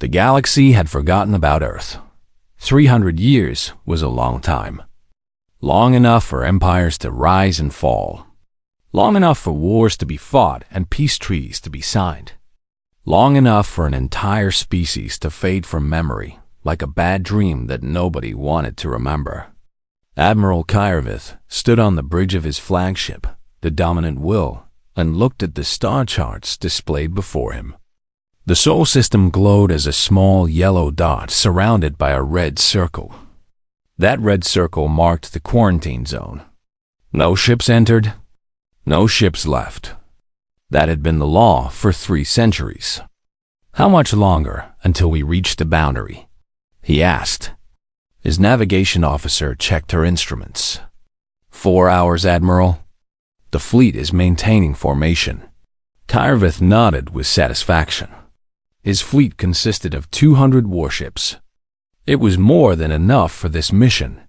The galaxy had forgotten about Earth. 300 years was a long time. Long enough for empires to rise and fall. Long enough for wars to be fought and peace treaties to be signed. Long enough for an entire species to fade from memory, like a bad dream that nobody wanted to remember. Admiral Kyrvith stood on the bridge of his flagship, the Dominant Will, and looked at the star charts displayed before him. The Sol system glowed as a small yellow dot surrounded by a red circle. That red circle marked the quarantine zone. No ships entered, no ships left. That had been the law for 3 centuries. How much longer until we reached the boundary? He asked. His navigation officer checked her instruments. 4 hours, Admiral. The fleet is maintaining formation. Kyrvith nodded with satisfaction. His fleet consisted of 200 warships. It was more than enough for this mission.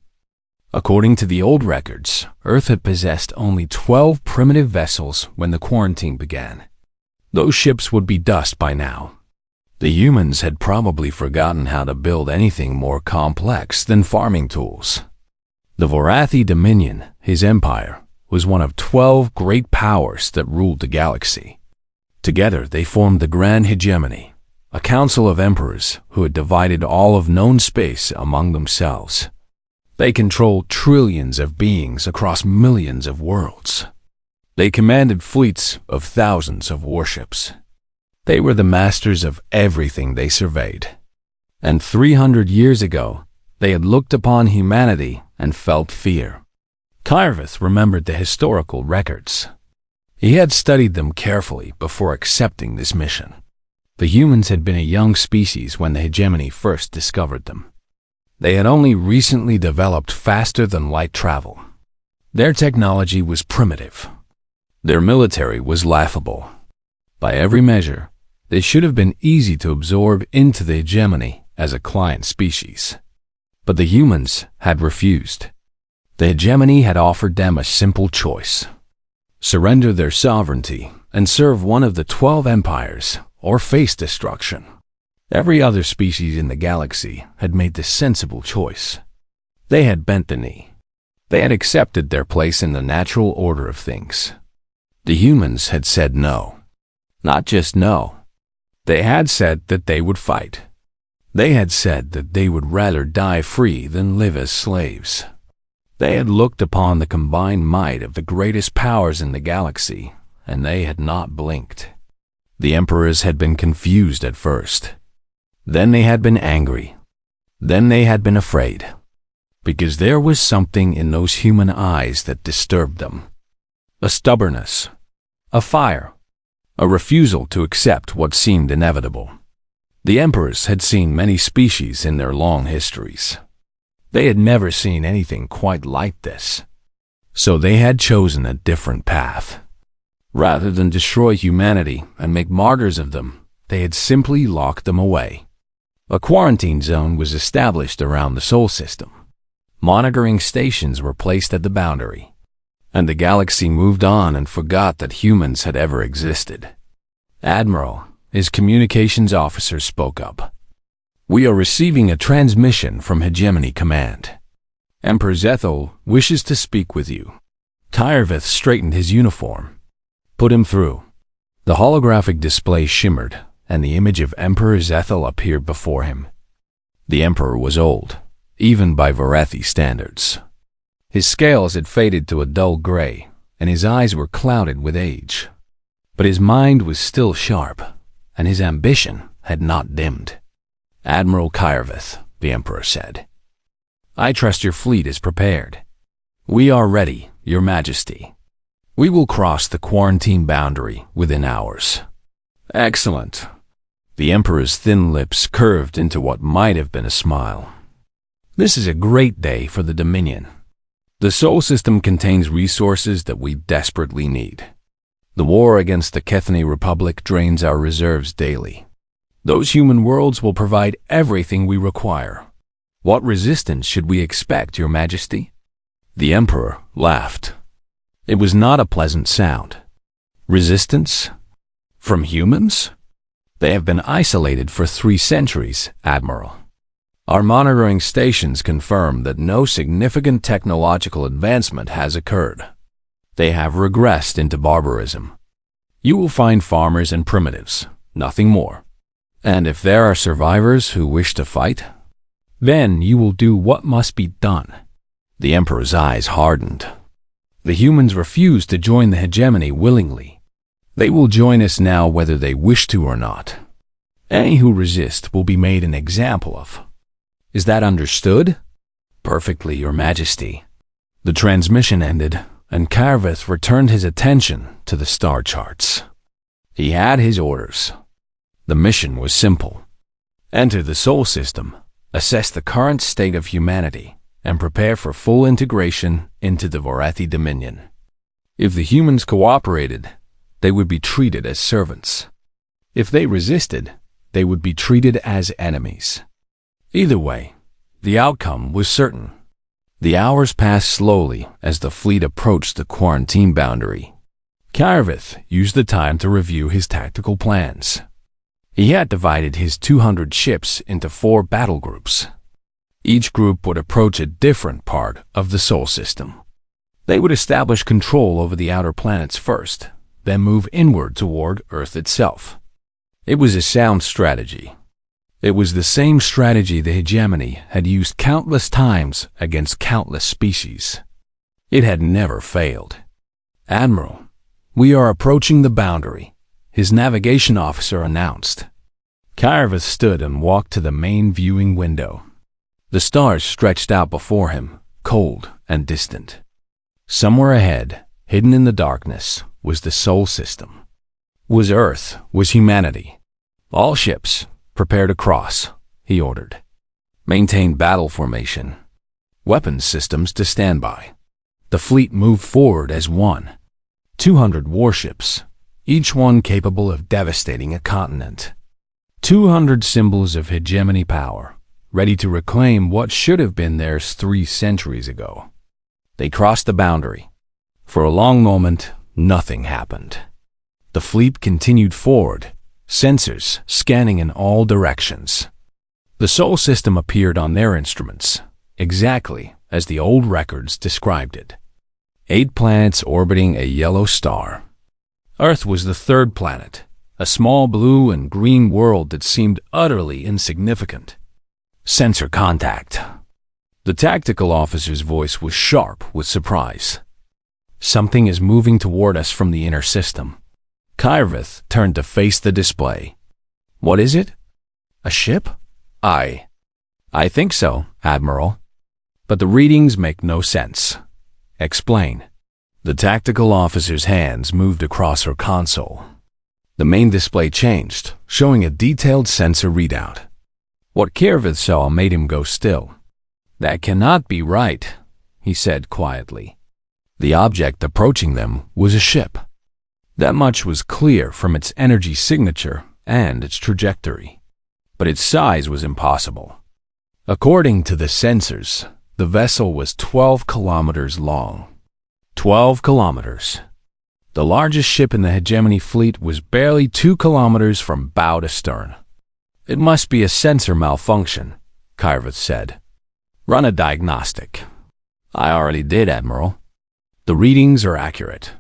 According to the old records, Earth had possessed only 12 primitive vessels when the quarantine began. Those ships would be dust by now. The humans had probably forgotten how to build anything more complex than farming tools. The Vorathi Dominion, his empire, was one of 12 great powers that ruled the galaxy. Together they formed the Grand Hegemony, a council of emperors who had divided all of known space among themselves. They controlled trillions of beings across millions of worlds. They commanded fleets of thousands of warships. They were the masters of everything they surveyed. And 300 years ago, they had looked upon humanity and felt fear. Kyrvith remembered the historical records. He had studied them carefully before accepting this mission. The humans had been a young species when the hegemony first discovered them. They had only recently developed faster-than-light travel. Their technology was primitive. Their military was laughable. By every measure, they should have been easy to absorb into the hegemony as a client species. But the humans had refused. The hegemony had offered them a simple choice: surrender their sovereignty and serve one of the 12 empires, or face destruction. Every other species in the galaxy had made the sensible choice. They had bent the knee. They had accepted their place in the natural order of things. The humans had said no. Not just no. They had said that they would fight. They had said that they would rather die free than live as slaves. They had looked upon the combined might of the greatest powers in the galaxy, and they had not blinked. The emperors had been confused at first. Then they had been angry. Then they had been afraid. Because there was something in those human eyes that disturbed them. A stubbornness. A fire. A refusal to accept what seemed inevitable. The emperors had seen many species in their long histories. They had never seen anything quite like this. So they had chosen a different path. Rather than destroy humanity and make martyrs of them, they had simply locked them away. A quarantine zone was established around the Sol system. Monitoring stations were placed at the boundary. And the galaxy moved on and forgot that humans had ever existed. Admiral, his communications officer, spoke up. We are receiving a transmission from Hegemony Command. Emperor Zethel wishes to speak with you. Kyrvith straightened his uniform. Put him through. The holographic display shimmered, and the image of Emperor Zethel appeared before him. The emperor was old, even by Vorathi standards. His scales had faded to a dull gray, and his eyes were clouded with age. But his mind was still sharp, and his ambition had not dimmed. Admiral Kyrvith, the emperor said, I trust your fleet is prepared. We are ready, Your Majesty. We will cross the quarantine boundary within hours. Excellent. The emperor's thin lips curved into what might have been a smile. This is a great day for the Dominion. The Sol system contains resources that we desperately need. The war against the Kethany Republic drains our reserves daily. Those human worlds will provide everything we require. What resistance should we expect, Your Majesty? The emperor laughed. It was not a pleasant sound. Resistance? From humans? They have been isolated for 3 centuries, Admiral. Our monitoring stations confirm that no significant technological advancement has occurred. They have regressed into barbarism. You will find farmers and primitives, nothing more. And if there are survivors who wish to fight, then you will do what must be done. The Emperor's eyes hardened. The humans refuse to join the hegemony willingly. They will join us now whether they wish to or not. Any who resist will be made an example of. Is that understood? Perfectly, Your Majesty. The transmission ended, and Carveth returned his attention to the star charts. He had his orders. The mission was simple. Enter the Sol system, assess the current state of humanity, and prepare for full integration into the Vorathi Dominion. If the humans cooperated, they would be treated as servants. If they resisted, they would be treated as enemies. Either way, the outcome was certain. The hours passed slowly as the fleet approached the quarantine boundary. Carveth used the time to review his tactical plans. He had divided his 200 ships into 4 battle groups. Each group would approach a different part of the Sol system. They would establish control over the outer planets first, then move inward toward Earth itself. It was a sound strategy. It was the same strategy the hegemony had used countless times against countless species. It had never failed. Admiral, we are approaching the boundary, his navigation officer announced. Carveth stood and walked to the main viewing window. The stars stretched out before him, cold and distant. Somewhere ahead, hidden in the darkness, was the Sol system. Was Earth, was humanity. All ships, prepare to cross, he ordered. Maintain battle formation. Weapons systems to standby. The fleet moved forward as one. 200 warships, each one capable of devastating a continent. 200 symbols of hegemony power, ready to reclaim what should have been theirs 3 centuries ago. They crossed the boundary. For a long moment, nothing happened. The fleet continued forward, sensors scanning in all directions. The Sol system appeared on their instruments, exactly as the old records described it. 8 planets orbiting a yellow star. Earth was the 3rd planet, a small blue and green world that seemed utterly insignificant. Sensor contact. The tactical officer's voice was sharp with surprise. Something is moving toward us from the inner system. Carveth turned to face the display. What is it? A ship? I think so, Admiral. But the readings make no sense. Explain. The tactical officer's hands moved across her console. The main display changed, showing a detailed sensor readout. What Carveth saw made him go still. That cannot be right, he said quietly. The object approaching them was a ship. That much was clear from its energy signature and its trajectory. But its size was impossible. According to the sensors, the vessel was 12 kilometers long. 12 kilometers. The largest ship in the hegemony fleet was barely 2 kilometers from bow to stern. It must be a sensor malfunction, Carveth said. Run a diagnostic. I already did, Admiral. The readings are accurate.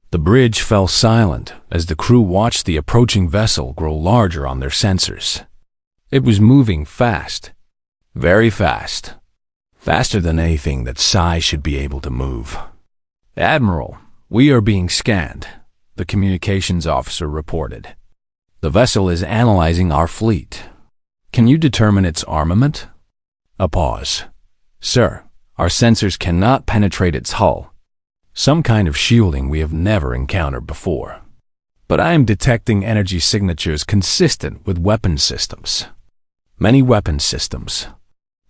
The bridge fell silent as the crew watched the approaching vessel grow larger on their sensors. It was moving fast. Very fast. Faster than anything that Psi should be able to move. Admiral, we are being scanned, the communications officer reported. The vessel is analyzing our fleet. Can you determine its armament? A pause. Sir, our sensors cannot penetrate its hull. Some kind of shielding we have never encountered before. But I am detecting energy signatures consistent with weapon systems. Many weapon systems.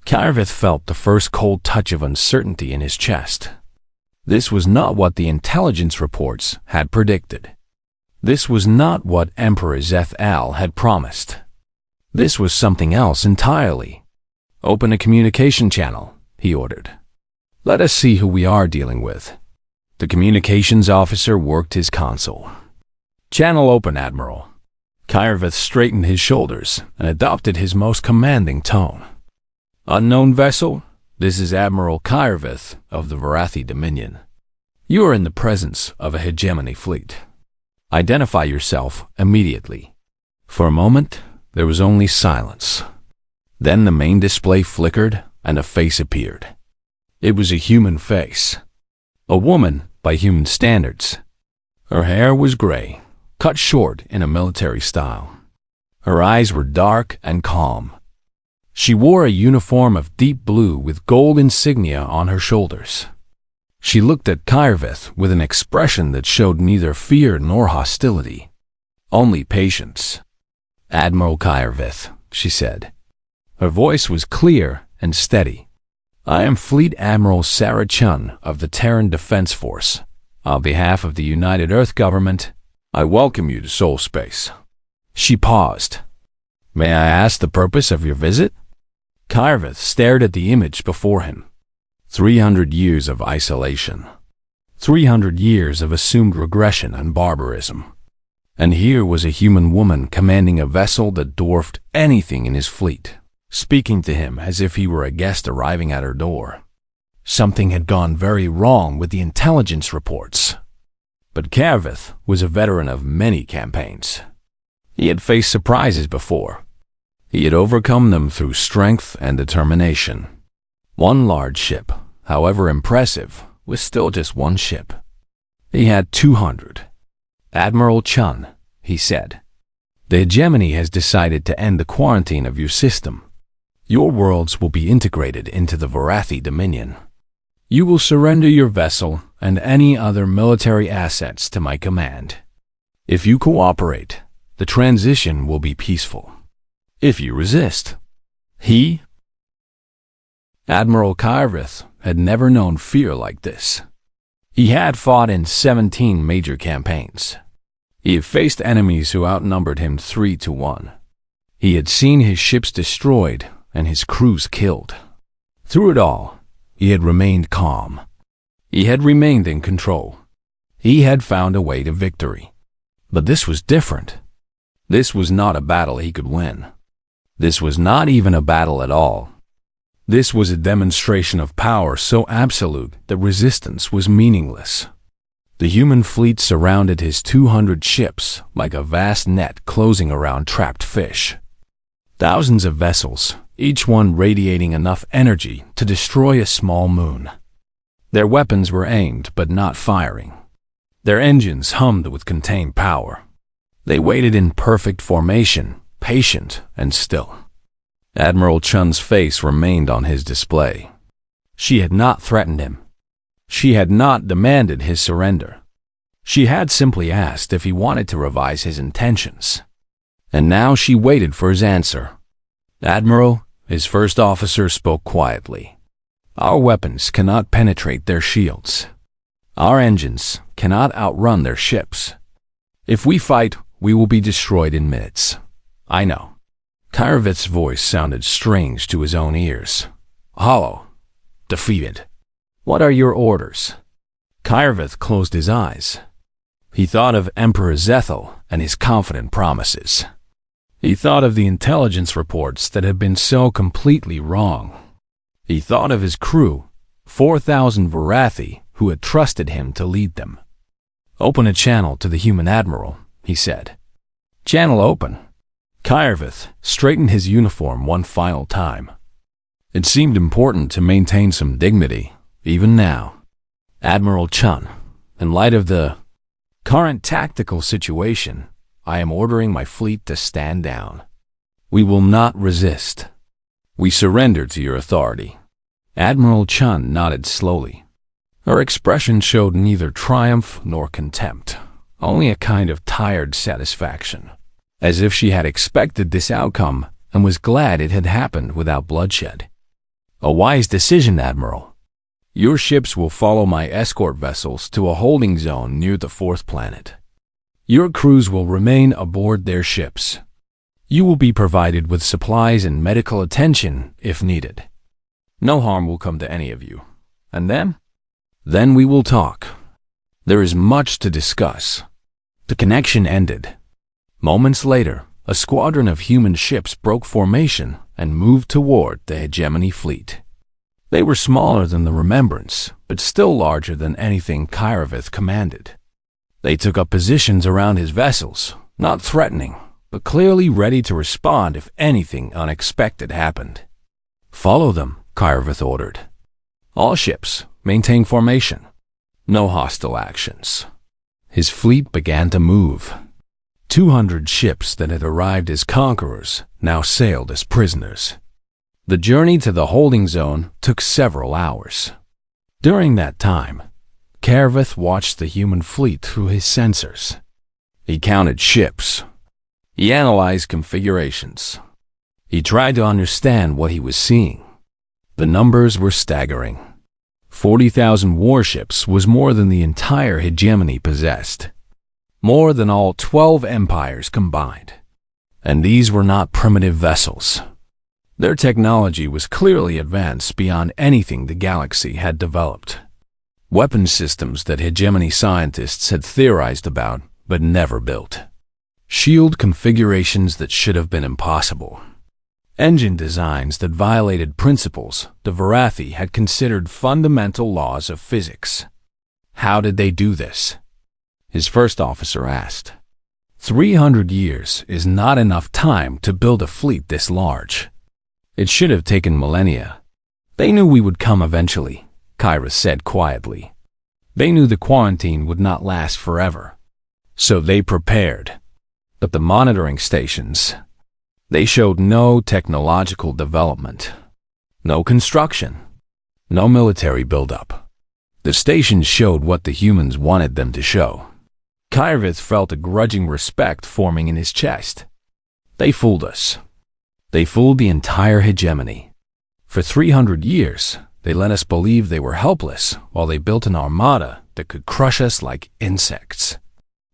Carveth felt the first cold touch of uncertainty in his chest. This was not what the intelligence reports had predicted. This was not what Emperor Zeth Al had promised. This was something else entirely. Open a communication channel, he ordered. Let us see who we are dealing with. The communications officer worked his console. Channel open, Admiral. Kyrveth straightened his shoulders and adopted his most commanding tone. "Unknown vessel, this is Admiral Kyrveth of the Varathi Dominion. You are in the presence of a hegemony fleet. Identify yourself immediately." For a moment, there was only silence. Then the main display flickered and a face appeared. It was a human face. A woman by human standards. Her hair was gray, cut short in a military style. Her eyes were dark and calm. She wore a uniform of deep blue with gold insignia on her shoulders. She looked at Kyrveth with an expression that showed neither fear nor hostility, only patience. "Admiral Kyrveth," she said. Her voice was clear and steady. "I am Fleet Admiral Sarah Chun of the Terran Defense Force. On behalf of the United Earth Government, I welcome you to Soul Space." She paused. "May I ask the purpose of your visit?" Kyrveth stared at the image before him. 300 years of isolation. 300 years of assumed regression and barbarism. And here was a human woman commanding a vessel that dwarfed anything in his fleet, speaking to him as if he were a guest arriving at her door. Something had gone very wrong with the intelligence reports. But Kyrveth was a veteran of many campaigns. He had faced surprises before. He had overcome them through strength and determination. One large ship, however impressive, was still just one ship. He had 200. "Admiral Chun," he said, "the hegemony has decided to end the quarantine of your system. Your worlds will be integrated into the Varathi Dominion. You will surrender your vessel and any other military assets to my command. If you cooperate, the transition will be peaceful. If you resist, Admiral Kyrveth had never known fear like this. He had fought in 17 major campaigns. He had faced enemies who outnumbered him 3-1. He had seen his ships destroyed and his crews killed. Through it all, he had remained calm. He had remained in control. He had found a way to victory. But this was different. This was not a battle he could win. This was not even a battle at all. This was a demonstration of power so absolute that resistance was meaningless. The human fleet surrounded his 200 ships like a vast net closing around trapped fish. Thousands of vessels, each one radiating enough energy to destroy a small moon. Their weapons were aimed but not firing. Their engines hummed with contained power. They waited in perfect formation, patient and still. Admiral Chun's face remained on his display. She had not threatened him. She had not demanded his surrender. She had simply asked if he wanted to revise his intentions. And now she waited for his answer. "Admiral," his first officer spoke quietly, "our weapons cannot penetrate their shields. Our engines cannot outrun their ships. If we fight, we will be destroyed in minutes. I know." Kyrveth's voice sounded strange to his own ears. Hollow. Defeated. "What are your orders?" Kyrveth closed his eyes. He thought of Emperor Zethel and his confident promises. He thought of the intelligence reports that had been so completely wrong. He thought of his crew, 4,000 Varathi who had trusted him to lead them. "Open a channel to the human admiral," he said. "Channel open." Kyrveth straightened his uniform one final time. It seemed important to maintain some dignity, even now. "Admiral Chun, in light of the current tactical situation, I am ordering my fleet to stand down. We will not resist. We surrender to your authority." Admiral Chun nodded slowly. Her expression showed neither triumph nor contempt, only a kind of tired satisfaction, as if she had expected this outcome and was glad it had happened without bloodshed. "A wise decision, Admiral. Your ships will follow my escort vessels to a holding zone near the fourth planet. Your crews will remain aboard their ships. You will be provided with supplies and medical attention if needed. No harm will come to any of you. And then? Then we will talk. There is much to discuss." The connection ended. Moments later, a squadron of human ships broke formation and moved toward the hegemony fleet. They were smaller than the Remembrance, but still larger than anything Kairavith commanded. They took up positions around his vessels, not threatening, but clearly ready to respond if anything unexpected happened. "Follow them," Kairavith ordered. "All ships, maintain formation. No hostile actions." His fleet began to move. 200 ships that had arrived as conquerors now sailed as prisoners. The journey to the holding zone took several hours. During that time, Kairavith watched the human fleet through his sensors. He counted ships. He analyzed configurations. He tried to understand what he was seeing. The numbers were staggering. 40,000 warships was more than the entire hegemony possessed. More than all 12 empires combined. And these were not primitive vessels. Their technology was clearly advanced beyond anything the galaxy had developed. Weapon systems that hegemony scientists had theorized about but never built. Shield configurations that should have been impossible. Engine designs that violated principles the Varathi had considered fundamental laws of physics. How did they do this? His first officer asked. 300 years is not enough time to build a fleet this large. It should have taken millennia. They knew we would come eventually, Kyra said quietly. They knew the quarantine would not last forever. So they prepared. But the monitoring stations, they showed no technological development, no construction, no military buildup. The stations showed what the humans wanted them to show. Kairavith felt a grudging respect forming in his chest. They fooled us. They fooled the entire hegemony. For 300 years, they let us believe they were helpless while they built an armada that could crush us like insects.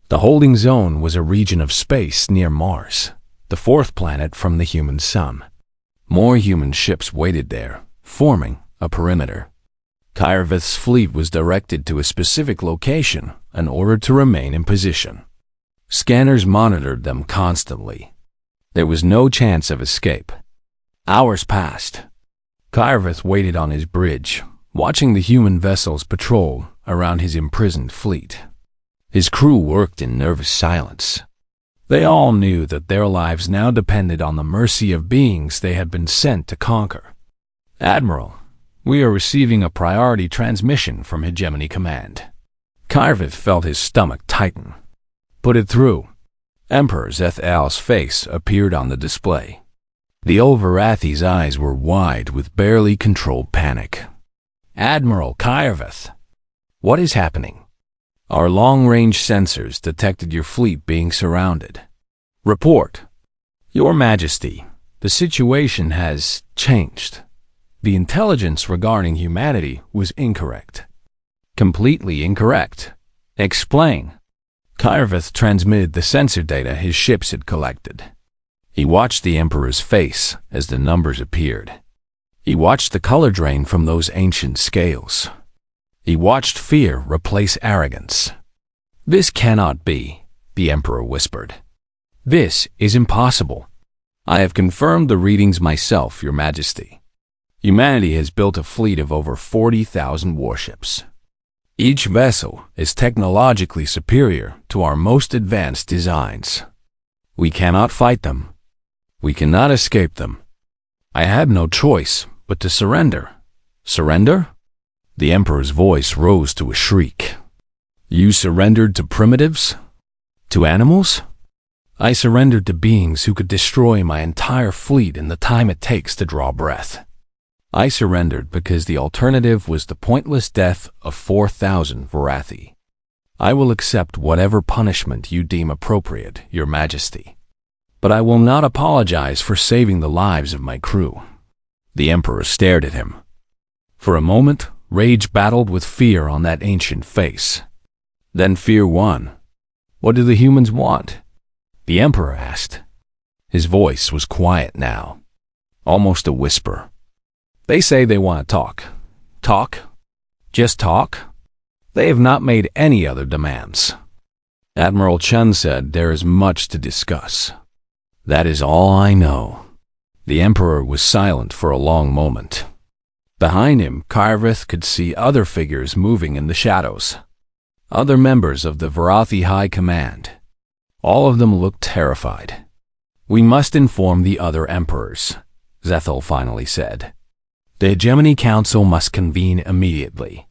The holding zone was a region of space near Mars, the fourth planet from the human sun. More human ships waited there, forming a perimeter. Kairavith's fleet was directed to a specific location and ordered to remain in position. Scanners monitored them constantly. There was no chance of escape. Hours passed. Kairavith waited on his bridge, watching the human vessels patrol around his imprisoned fleet. His crew worked in nervous silence. They all knew that their lives now depended on the mercy of beings they had been sent to conquer. "Admiral, we are receiving a priority transmission from Hegemony Command." Kairavith felt his stomach tighten. "Put it through." Emperor Zeth-Al's face appeared on the display. The old Varathi's eyes were wide with barely controlled panic. "Admiral Kairavith, what is happening?" "Our long-range sensors detected your fleet being surrounded." "Report." "Your Majesty, the situation has changed. The intelligence regarding humanity was incorrect." "Completely incorrect. Explain." Kairavith transmitted the sensor data his ships had collected. He watched the Emperor's face as the numbers appeared. He watched the color drain from those ancient scales. He watched fear replace arrogance. "This cannot be," the Emperor whispered. "This is impossible. I have confirmed the readings myself, Your Majesty. Humanity has built a fleet of over 40,000 warships. Each vessel is technologically superior to our most advanced designs. We cannot fight them. We cannot escape them. I had no choice but to surrender." "Surrender?" The Emperor's voice rose to a shriek. "You surrendered to primitives? To animals?" "I surrendered to beings who could destroy my entire fleet in the time it takes to draw breath. I surrendered because the alternative was the pointless death of 4,000 Varathi. I will accept whatever punishment you deem appropriate, Your Majesty. But I will not apologize for saving the lives of my crew." The Emperor stared at him. For a moment, rage battled with fear on that ancient face. Then fear won. "What do the humans want?" the Emperor asked. His voice was quiet now, almost a whisper. "They say they want to talk. Talk? Just talk? They have not made any other demands." Admiral Chun said, "There is much to discuss." "That is all I know." The Emperor was silent for a long moment. Behind him, Kyrvith could see other figures moving in the shadows. Other members of the Varathi High Command. All of them looked terrified. "We must inform the other emperors," Zethel finally said. "The Hegemony Council must convene immediately.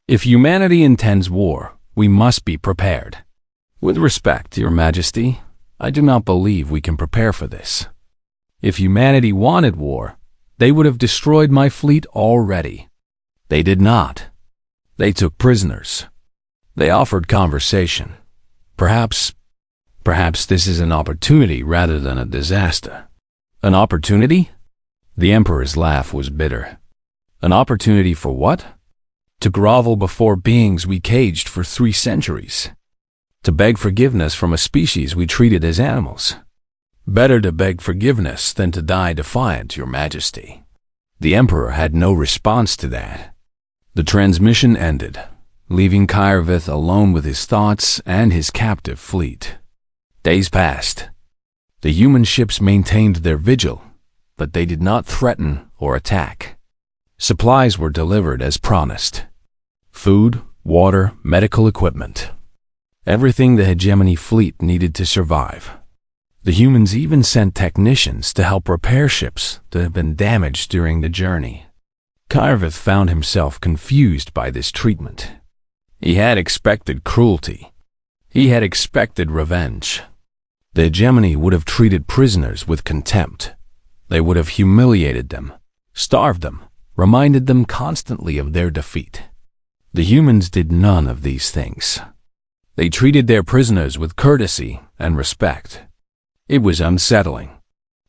If humanity intends war, we must be prepared. With respect, Your Majesty, I do not believe we can prepare for this. If humanity wanted war, they would have destroyed my fleet already. They did not. They took prisoners. They offered conversation. Perhaps this is an opportunity rather than a disaster." "An opportunity?" The Emperor's laugh was bitter. "An opportunity for what?" "To grovel before beings we caged for 3 centuries. To beg forgiveness from a species we treated as animals. Better to beg forgiveness than to die defiant, Your Majesty." The Emperor had no response to that. The transmission ended, leaving Kyrvith alone with his thoughts and his captive fleet. Days passed. The human ships maintained their vigil, but they did not threaten or attack. Supplies were delivered as promised. Food, water, medical equipment. Everything the Hegemony fleet needed to survive. The humans even sent technicians to help repair ships that had been damaged during the journey. Kyrvith found himself confused by this treatment. He had expected cruelty. He had expected revenge. The Hegemony would have treated prisoners with contempt. They would have humiliated them, starved them, reminded them constantly of their defeat. The humans did none of these things. They treated their prisoners with courtesy and respect. It was unsettling.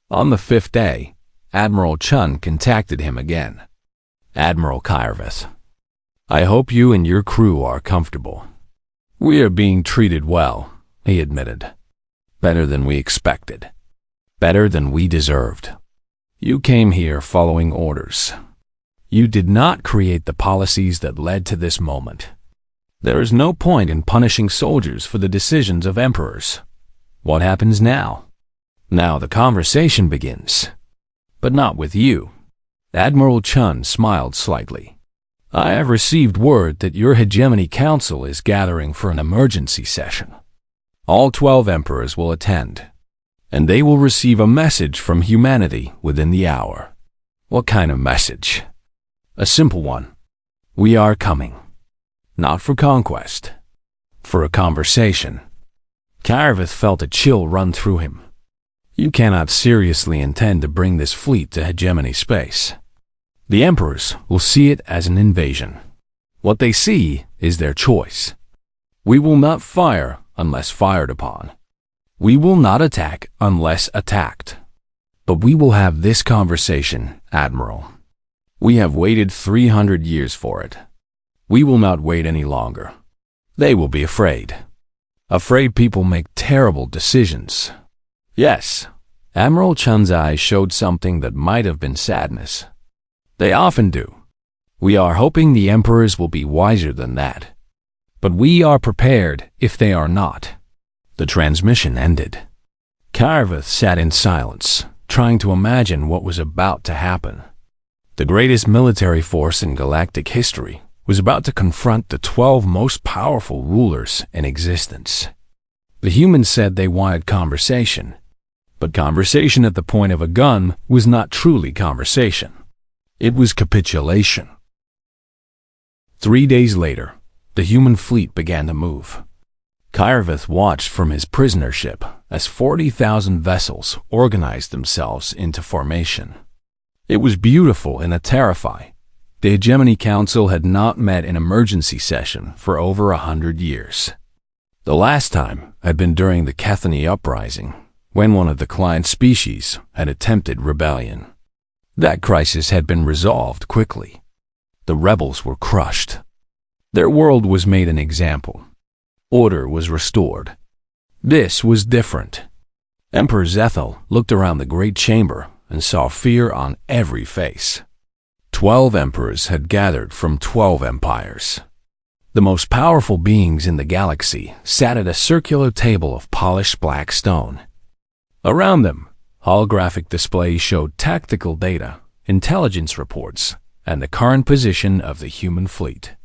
On the 5th day, Admiral Chun contacted him again. "Admiral Kyrvith, I hope you and your crew are comfortable." "We are being treated well," he admitted. "Better than we expected. Better than we deserved. You came here following orders. You did not create the policies that led to this moment. There is no point in punishing soldiers for the decisions of emperors. What happens now? Now the conversation begins. But not with you." Admiral Chun smiled slightly. "I have received word that your Hegemony Council is gathering for an emergency session. All 12 emperors will attend, and they will receive a message from humanity within the hour." "What kind of message?" "A simple one. We are coming. Not for conquest. For a conversation." Kyrvith felt a chill run through him. "You cannot seriously intend to bring this fleet to Hegemony space. The emperors will see it as an invasion. What they see is their choice. We will not fire unless fired upon. We will not attack unless attacked. But we will have this conversation, Admiral. We have waited 300 years for it. We will not wait any longer. They will be afraid. Afraid people make terrible decisions." "Yes." Admiral Chun's eyes showed something that might have been sadness. "They often do. We are hoping the emperors will be wiser than that. But we are prepared if they are not." The transmission ended. Kyrvith sat in silence, trying to imagine what was about to happen. The greatest military force in galactic history was about to confront the 12 most powerful rulers in existence. The humans said they wanted conversation, but conversation at the point of a gun was not truly conversation. It was capitulation. 3 days later, the human fleet began to move. Kyrvith watched from his prisoner ship as 40,000 vessels organized themselves into formation. It was beautiful and terrifying. The Hegemony Council had not met in emergency session for over 100 years. The last time had been during the Kethany Uprising, when one of the client species had attempted rebellion. That crisis had been resolved quickly. The rebels were crushed. Their world was made an example. Order was restored. This was different. Emperor Zethel looked around the great chamber and saw fear on every face. 12 emperors had gathered from 12 empires. The most powerful beings in the galaxy sat at a circular table of polished black stone. Around them, holographic displays showed tactical data, intelligence reports, and the current position of the human fleet.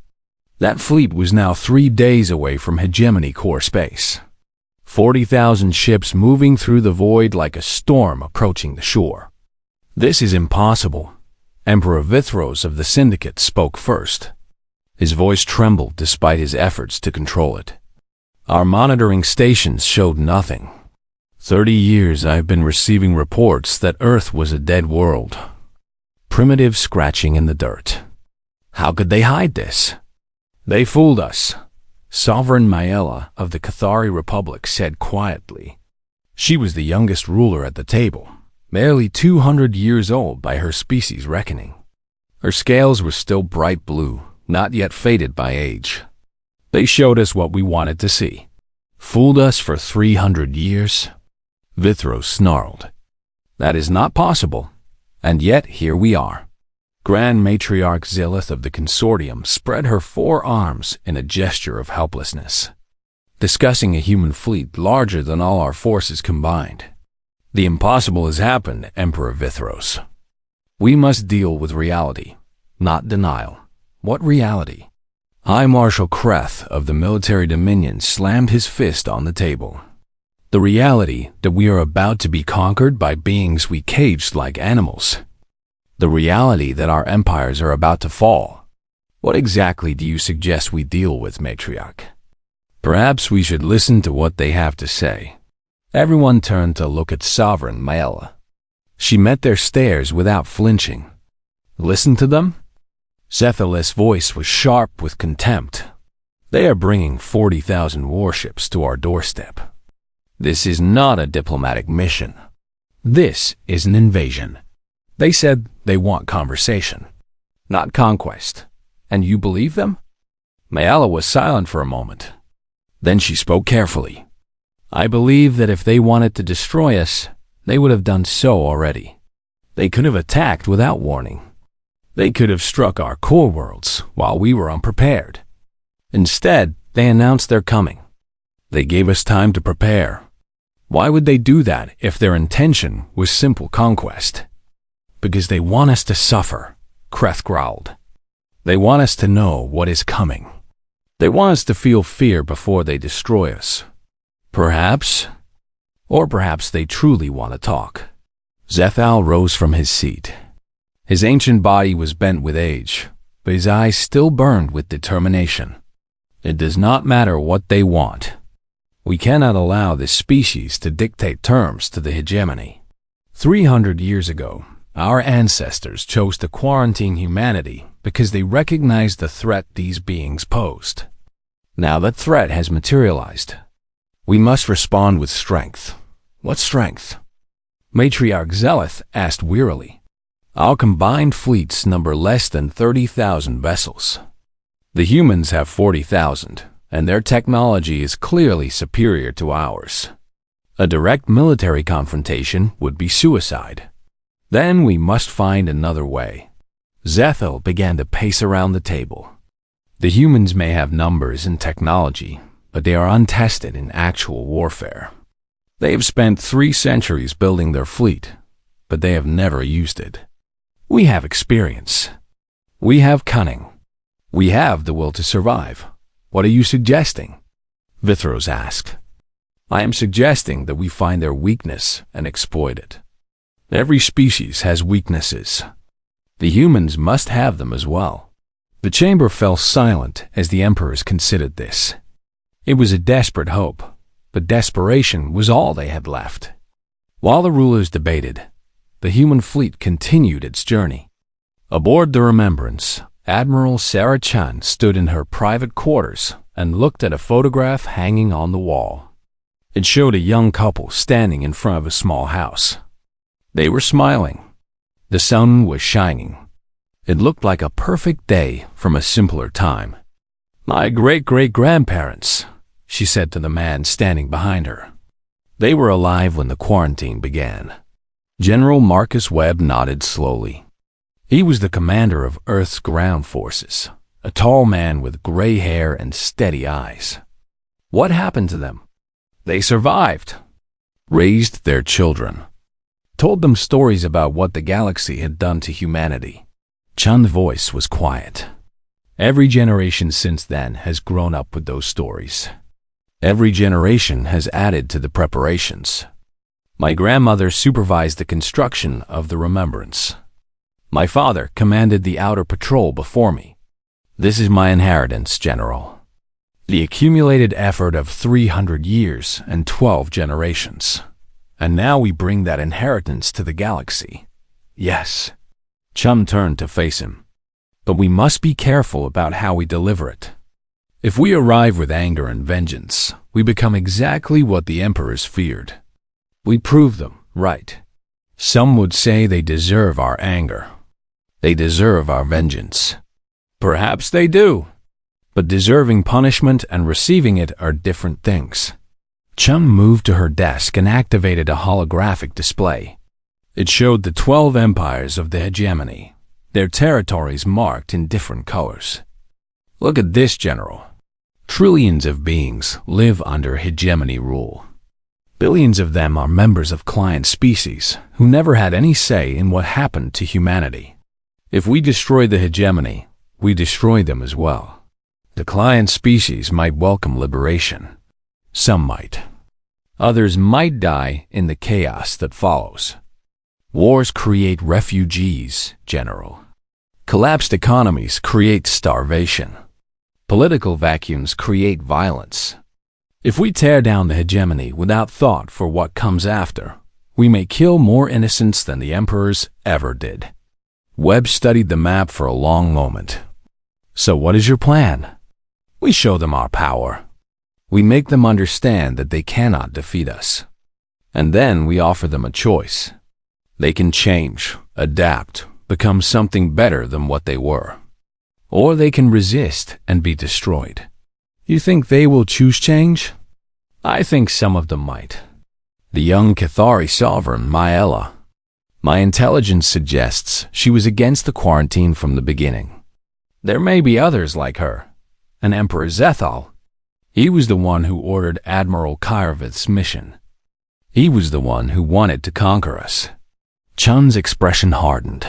That fleet was now 3 days away from hegemony core space. 40,000 ships moving through the void like a storm approaching the shore. "This is impossible." Emperor Vithros of the Syndicate spoke first. His voice trembled despite his efforts to control it. "Our monitoring stations showed nothing. 30 years I've been receiving reports that Earth was a dead world. Primitive scratching in the dirt. How could they hide this?" "They fooled us," Sovereign Maella of the Cathari Republic said quietly. She was the youngest ruler at the table, barely 200 years old by her species' reckoning. Her scales were still bright blue, not yet faded by age. "They showed us what we wanted to see. Fooled us for 300 years?" Vithros snarled. "That is not possible, and yet here we are." Grand Matriarch Zilith of the Consortium spread her 4 arms in a gesture of helplessness. "Discussing a human fleet larger than all our forces combined. The impossible has happened, Emperor Vithros. We must deal with reality, not denial." "What reality?" High Marshal Kreth of the Military Dominion slammed his fist on the table. "The reality that we are about to be conquered by beings we caged like animals. The reality that our empires are about to fall. What exactly do you suggest we deal with, Matriarch?" "Perhaps we should listen to what they have to say." Everyone turned to look at Sovereign Maella. She met their stares without flinching. "Listen to them?" Zethalith's voice was sharp with contempt. "They are bringing 40,000 warships to our doorstep. This is not a diplomatic mission. This is an invasion. They said they want conversation, not conquest. And you believe them?" Maella was silent for a moment. Then she spoke carefully. "I believe that if they wanted to destroy us, they would have done so already. They could have attacked without warning. They could have struck our core worlds while we were unprepared. Instead, they announced their coming. They gave us time to prepare. Why would they do that if their intention was simple conquest?" "Because they want us to suffer," Kreth growled. "They want us to know what is coming. They want us to feel fear before they destroy us. Perhaps, or perhaps they truly want to talk." Zethal rose from his seat. His ancient body was bent with age, but his eyes still burned with determination. "It does not matter what they want. We cannot allow this species to dictate terms to the hegemony. 300 years ago, our ancestors chose to quarantine humanity because they recognized the threat these beings posed. Now that threat has materialized. We must respond with strength." "What strength?" Matriarch Zelith asked wearily. "Our combined fleets number less than 30,000 vessels. The humans have 40,000, and their technology is clearly superior to ours. A direct military confrontation would be suicide. Then we must find another way." Zethal began to pace around the table. "The humans may have numbers and technology, but they are untested in actual warfare. They have spent 3 centuries building their fleet, but they have never used it. We have experience. We have cunning. We have the will to survive. What are you suggesting?" Vithros asked. "I am suggesting that we find their weakness and exploit it. Every species has weaknesses. The humans must have them as well." The chamber fell silent as the emperors considered this. It was a desperate hope, but desperation was all they had left. While the rulers debated, the human fleet continued its journey. Aboard the Remembrance, Admiral Sarah Chan stood in her private quarters and looked at a photograph hanging on the wall. It showed a young couple standing in front of a small house. They were smiling. The sun was shining. It looked like a perfect day from a simpler time. "My great-great-grandparents," she said to the man standing behind her. They were alive when the quarantine began. General Marcus Webb nodded slowly. He was the commander of Earth's ground forces, a tall man with gray hair and steady eyes. What happened to them? They survived, raised their children, told them stories about what the galaxy had done to humanity. Chun's voice was quiet. Every generation since then has grown up with those stories. Every generation has added to the preparations. My grandmother supervised the construction of the remembrance. My father commanded the outer patrol before me. This is my inheritance, General. The accumulated effort of 300 years and 12 generations. And now we bring that inheritance to the galaxy. Yes. Chum turned to face him. But we must be careful about how we deliver it. If we arrive with anger and vengeance, we become exactly what the emperors feared. We prove them right. Some would say they deserve our anger. They deserve our vengeance. Perhaps they do. But deserving punishment and receiving it are different things. Chum moved to her desk and activated a holographic display. It showed the 12 empires of the hegemony, their territories marked in different colors. Look at this, General. Trillions of beings live under hegemony rule. Billions of them are members of client species who never had any say in what happened to humanity. If we destroy the hegemony, we destroy them as well. The client species might welcome liberation. Some might. Others might die in the chaos that follows. Wars create refugees, General. Collapsed economies create starvation. Political vacuums create violence. If we tear down the hegemony without thought for what comes after, we may kill more innocents than the emperors ever did. Webb studied the map for a long moment. So what is your plan? We show them our power. We make them understand that they cannot defeat us. And then we offer them a choice. They can change, adapt, become something better than what they were. Or they can resist and be destroyed. You think they will choose change? I think some of them might. The young Cathari sovereign, Maella. My intelligence suggests she was against the quarantine from the beginning. There may be others like her. And Emperor Zethal. He was the one who ordered Admiral Kyrvith's mission. He was the one who wanted to conquer us. Chun's expression hardened.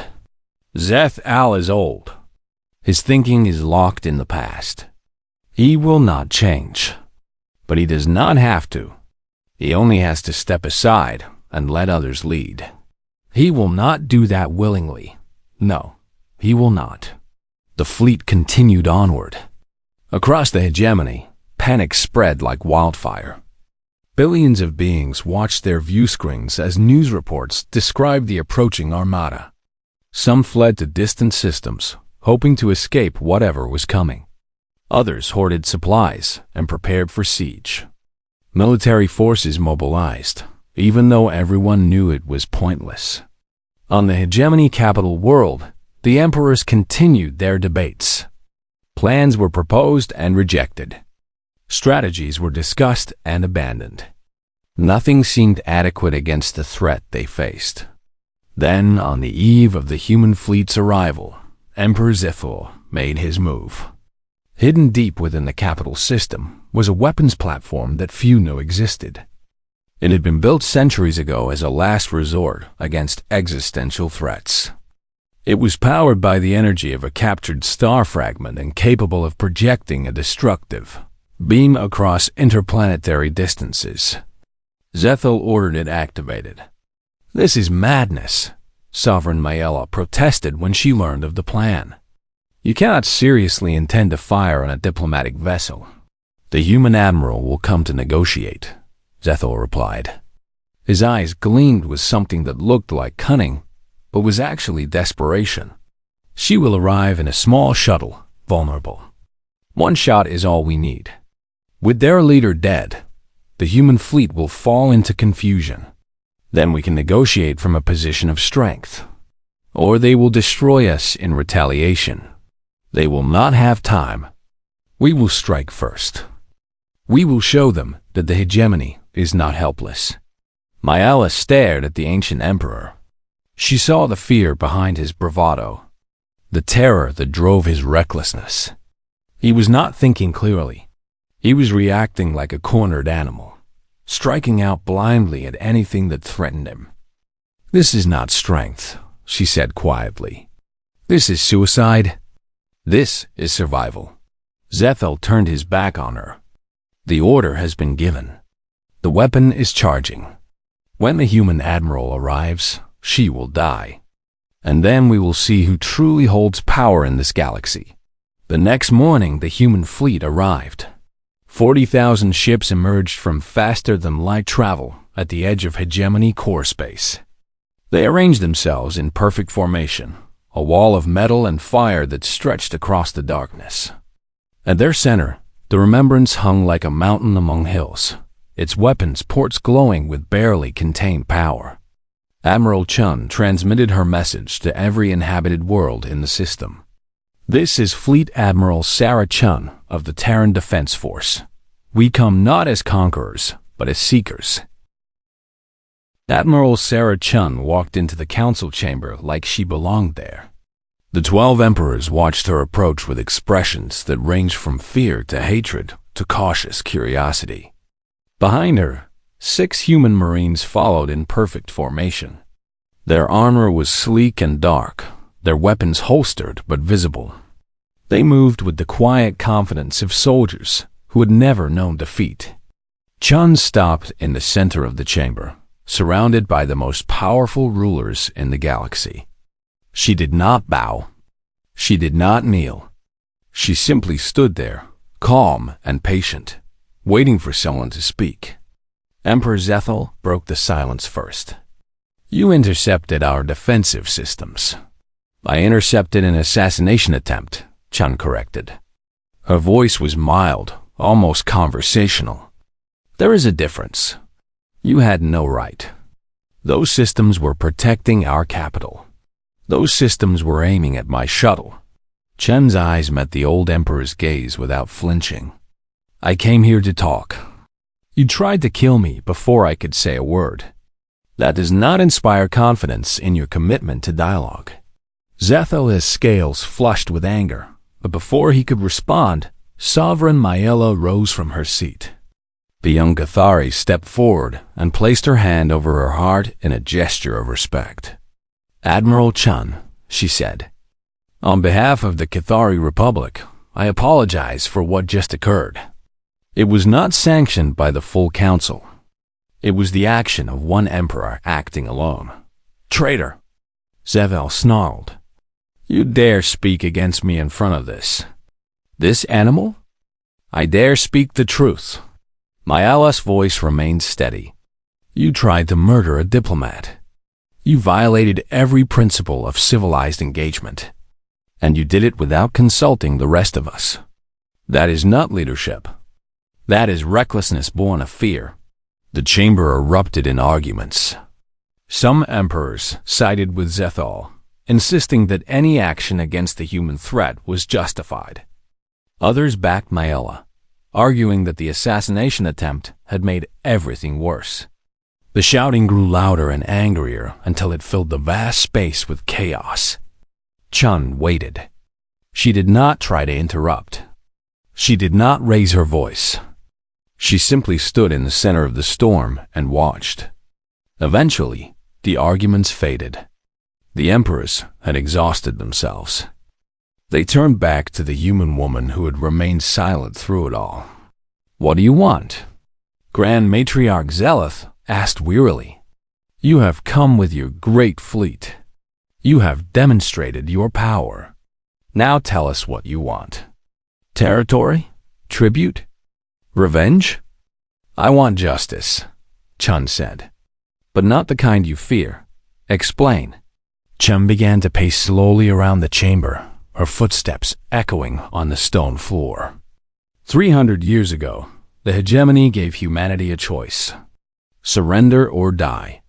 Zethal is old. His thinking is locked in the past. He will not change. But he does not have to. He only has to step aside and let others lead. He will not do that willingly. No, he will not. The fleet continued onward. Across the hegemony, panic spread like wildfire. Billions of beings watched their view screens as news reports described the approaching armada. Some fled to distant systems, hoping to escape whatever was coming. Others hoarded supplies and prepared for siege. Military forces mobilized, even though everyone knew it was pointless. On the hegemony capital world, the emperors continued their debates. Plans were proposed and rejected. Strategies were discussed and abandoned. Nothing seemed adequate against the threat they faced. Then, on the eve of the human fleet's arrival, Emperor Zethal made his move. Hidden deep within the capital system was a weapons platform that few knew existed. It had been built centuries ago as a last resort against existential threats. It was powered by the energy of a captured star fragment and capable of projecting a destructive beam across interplanetary distances. Zethal ordered it activated. This is madness, Sovereign Maella protested when she learned of the plan. You cannot seriously intend to fire on a diplomatic vessel. The human admiral will come to negotiate, Zethal replied. His eyes gleamed with something that looked like cunning, but was actually desperation. She will arrive in a small shuttle, vulnerable. One shot is all we need. With their leader dead, the human fleet will fall into confusion. Then we can negotiate from a position of strength. Or they will destroy us in retaliation. They will not have time. We will strike first. We will show them that the hegemony is not helpless. Maella stared at the ancient emperor. She saw the fear behind his bravado, the terror that drove his recklessness. He was not thinking clearly. He was reacting like a cornered animal, striking out blindly at anything that threatened him. "This is not strength," she said quietly. "This is suicide. This is survival." Zethel turned his back on her. "The order has been given. The weapon is charging. When the human admiral arrives, she will die. And then we will see who truly holds power in this galaxy." The next morning, the human fleet arrived. 40,000 ships emerged from faster-than-light travel at the edge of hegemony core space. They arranged themselves in perfect formation, a wall of metal and fire that stretched across the darkness. At their center, the Remembrance hung like a mountain among hills, its weapons ports glowing with barely contained power. Admiral Chun transmitted her message to every inhabited world in the system. "This is Fleet Admiral Sarah Chun of the Terran Defense Force. We come not as conquerors, but as seekers." Admiral Sarah Chun walked into the council chamber like she belonged there. The 12 emperors watched her approach with expressions that ranged from fear to hatred to cautious curiosity. Behind her, 6 human marines followed in perfect formation. Their armor was sleek and dark, their weapons holstered but visible. They moved with the quiet confidence of soldiers who had never known defeat. Chun stopped in the center of the chamber, surrounded by the most powerful rulers in the galaxy. She did not bow. She did not kneel. She simply stood there, calm and patient, waiting for someone to speak. Emperor Zethel broke the silence first. "You intercepted our defensive systems." "I intercepted an assassination attempt," Chun corrected. Her voice was mild, almost conversational. "There is a difference. You had no right. Those systems were protecting our capital. Those systems were aiming at my shuttle." Chun's eyes met the old emperor's gaze without flinching. "I came here to talk. You tried to kill me before I could say a word. That does not inspire confidence in your commitment to dialogue." Zethel's scales flushed with anger, but before he could respond, Sovereign Maella rose from her seat. The young Cathari stepped forward and placed her hand over her heart in a gesture of respect. "Admiral Chun," she said, "on behalf of the Cathari Republic, I apologize for what just occurred. It was not sanctioned by the full council. It was the action of one emperor acting alone." "Traitor!" Zethel snarled. "You dare speak against me in front of this animal?" "I dare speak the truth." Maella's voice remained steady. "You tried to murder a diplomat. You violated every principle of civilized engagement. And you did it without consulting the rest of us. That is not leadership. That is recklessness born of fear." The chamber erupted in arguments. Some emperors sided with Zethal, insisting that any action against the human threat was justified. Others backed Maella, arguing that the assassination attempt had made everything worse. The shouting grew louder and angrier until it filled the vast space with chaos. Chun waited. She did not try to interrupt. She did not raise her voice. She simply stood in the center of the storm and watched. Eventually, the arguments faded. The emperors had exhausted themselves. They turned back to the human woman who had remained silent through it all. "What do you want?" Grand Matriarch Zeleth asked wearily. "You have come with your great fleet. You have demonstrated your power. Now tell us what you want. Territory? Tribute? Revenge?" "I want justice," Chun said. "But not the kind you fear. Explain." Chun began to pace slowly around the chamber, her footsteps echoing on the stone floor. 300 years ago, the hegemony gave humanity a choice: surrender or die.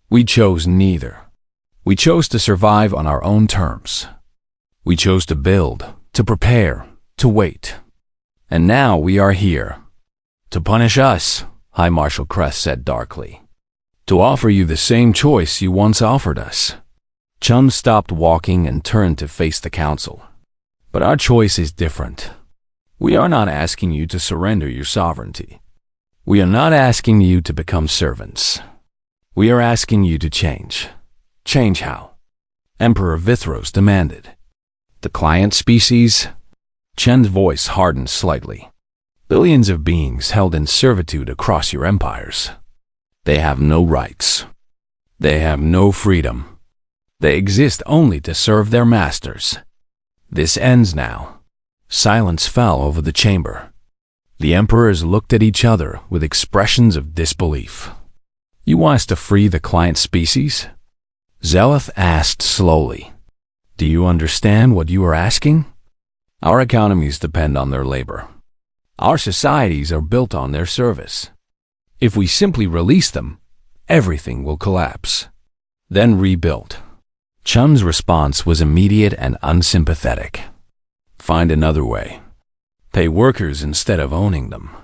We chose neither. We chose to survive on our own terms. We chose to build, to prepare, to wait. And now we are here. "To punish us," High Marshal Crest said darkly. "To offer you the same choice you once offered us." Chun stopped walking and turned to face the council. "But our choice is different. We are not asking you to surrender your sovereignty. We are not asking you to become servants. We are asking you to change. Change how? Emperor Vithros demanded. The client species? Chen's voice hardened slightly. Billions of beings held in servitude across your empires. They have no rights. They have no freedom. They exist only to serve their masters. This ends now. Silence fell over the chamber. The emperors looked at each other with expressions of disbelief. You want us to free the client species? Zeleth asked slowly. Do you understand what you are asking? Our economies depend on their labor. Our societies are built on their service. If we simply release them, everything will collapse. Then rebuild. Chun's response was immediate and unsympathetic. Find another way. Pay workers instead of owning them.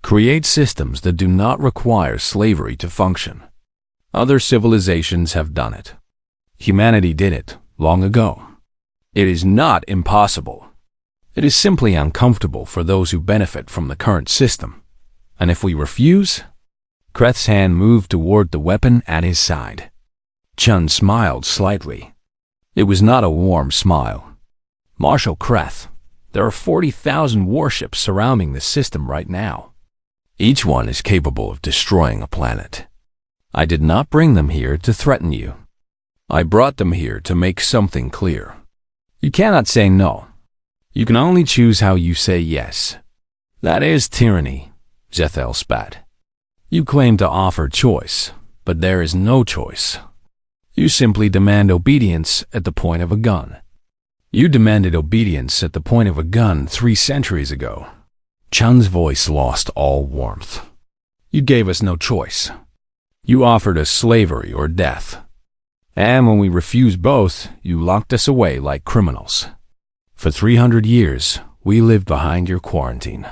Create systems that do not require slavery to function. Other civilizations have done it. Humanity did it long ago. It is not impossible. It is simply uncomfortable for those who benefit from the current system. And if we refuse? Kreth's hand moved toward the weapon at his side. Chun smiled slightly. It was not a warm smile. Marshal Kreth, there are 40,000 warships surrounding the system right now. Each one is capable of destroying a planet. I did not bring them here to threaten you. I brought them here to make something clear. You cannot say no. You can only choose how you say yes. That is tyranny, Zethel spat. You claim to offer choice, but there is no choice. You simply demand obedience at the point of a gun. You demanded obedience at the point of a gun 3 centuries ago. Chun's voice lost all warmth. You gave us no choice. You offered us slavery or death. And when we refused both, you locked us away like criminals. For 300 years, we lived behind your quarantine.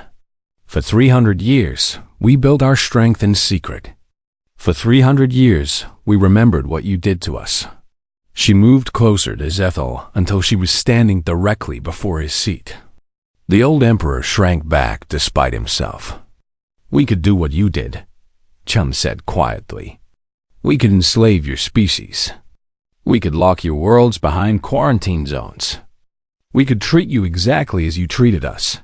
For 300 years, we built our strength in secret. For 300 years, we remembered what you did to us. She moved closer to Zethel until she was standing directly before his seat. The old emperor shrank back despite himself. We could do what you did, Chun said quietly. We could enslave your species. We could lock your worlds behind quarantine zones. We could treat you exactly as you treated us.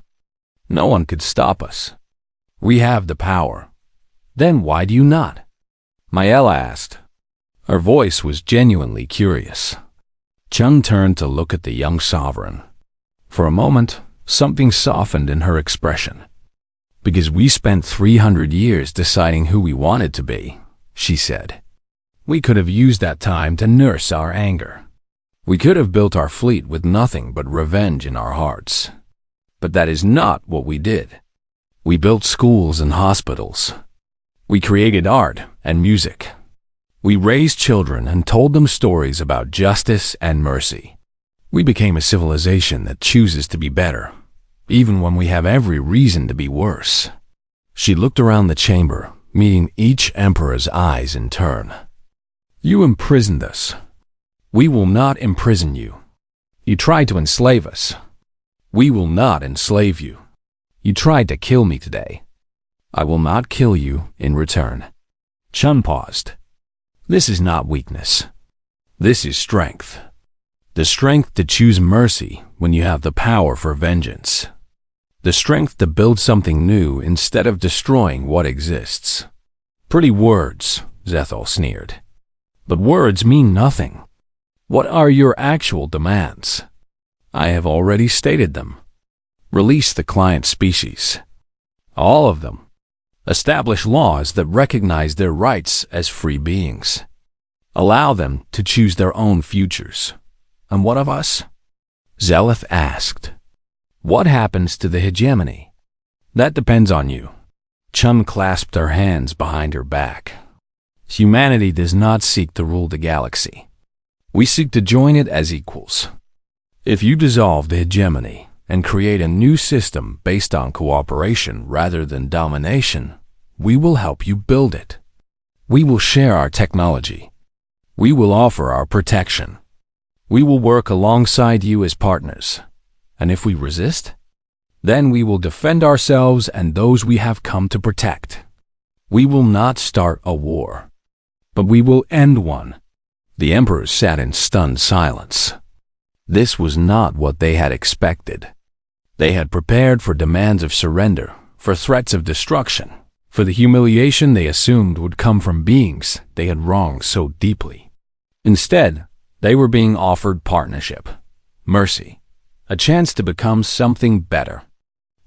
No one could stop us. We have the power. Then why do you not? Maella asked. Her voice was genuinely curious. Chun turned to look at the young sovereign. For a moment, something softened in her expression. Because we spent 300 years deciding who we wanted to be, she said. We could have used that time to nurse our anger. We could have built our fleet with nothing but revenge in our hearts. But that is not what we did. We built schools and hospitals. We created art and music. We raised children and told them stories about justice and mercy. We became a civilization that chooses to be better, even when we have every reason to be worse. She looked around the chamber, meeting each emperor's eyes in turn. You imprisoned us. We will not imprison you. You tried to enslave us. We will not enslave you. You tried to kill me today. I will not kill you in return. Chun paused. This is not weakness. This is strength. The strength to choose mercy when you have the power for vengeance. The strength to build something new instead of destroying what exists. Pretty words, Zethel sneered. But words mean nothing. What are your actual demands? I have already stated them. Release the client species. All of them. Establish laws that recognize their rights as free beings. Allow them to choose their own futures. And what of us? Zeleth asked. What happens to the hegemony? That depends on you. Chun clasped her hands behind her back. Humanity does not seek to rule the galaxy. We seek to join it as equals. If you dissolve the hegemony and create a new system based on cooperation rather than domination, we will help you build it. We will share our technology. We will offer our protection. We will work alongside you as partners. And if we resist, Then we will defend ourselves and those we have come to protect. We will not start a war, but we will end one." The emperors sat in stunned silence. This was not what they had expected. They had prepared for demands of surrender, for threats of destruction, for the humiliation they assumed would come from beings they had wronged so deeply. Instead, they were being offered partnership, mercy, a chance to become something better.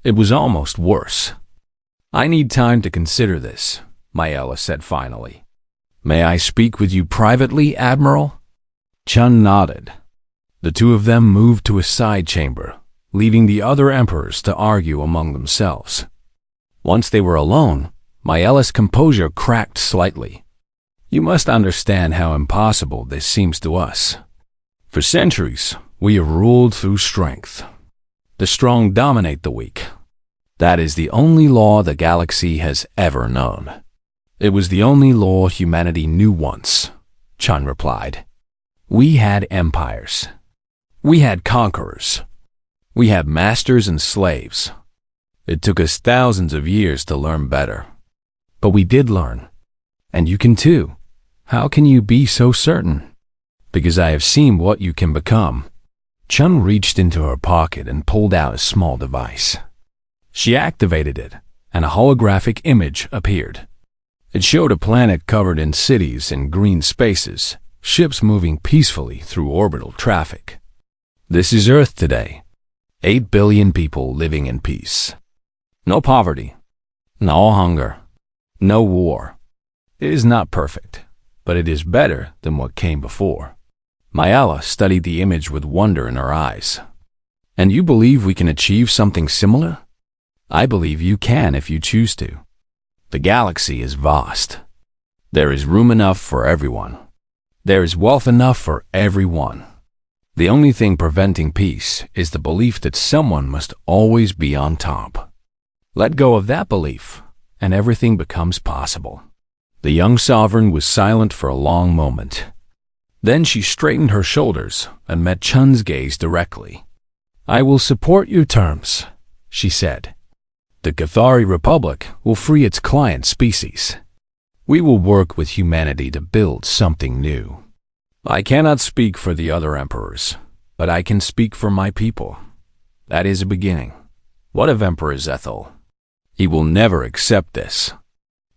It was almost worse. "I need time to consider this," Mayella said finally. "May I speak with you privately, Admiral?" Chun nodded. The two of them moved to a side chamber, leaving the other emperors to argue among themselves. Once they were alone, Mayella's composure cracked slightly. "You must understand how impossible this seems to us. For centuries, we have ruled through strength. The strong dominate the weak. That is the only law the galaxy has ever known. It was the only law humanity knew once," Chun replied. "We had empires. We had conquerors. We had masters and slaves. It took us thousands of years to learn better. But we did learn. And you can too. How can you be so certain?" "Because I have seen what you can become." Chun reached into her pocket and pulled out a small device. She activated it, and a holographic image appeared. It showed a planet covered in cities and green spaces, ships moving peacefully through orbital traffic. "This is Earth today. 8 billion people living in peace. No poverty, no hunger, no war. It is not perfect, but it is better than what came before." Mayella studied the image with wonder in her eyes. "And you believe we can achieve something similar?" "I believe you can if you choose to. The galaxy is vast. There is room enough for everyone. There is wealth enough for everyone. The only thing preventing peace is the belief that someone must always be on top. Let go of that belief, and everything becomes possible." The young sovereign was silent for a long moment. Then she straightened her shoulders and met Chun's gaze directly. "I will support your terms," she said. "The Cathari Republic will free its client species. We will work with humanity to build something new. I cannot speak for the other emperors, but I can speak for my people. That is a beginning. What of Emperor Zethel? He will never accept this.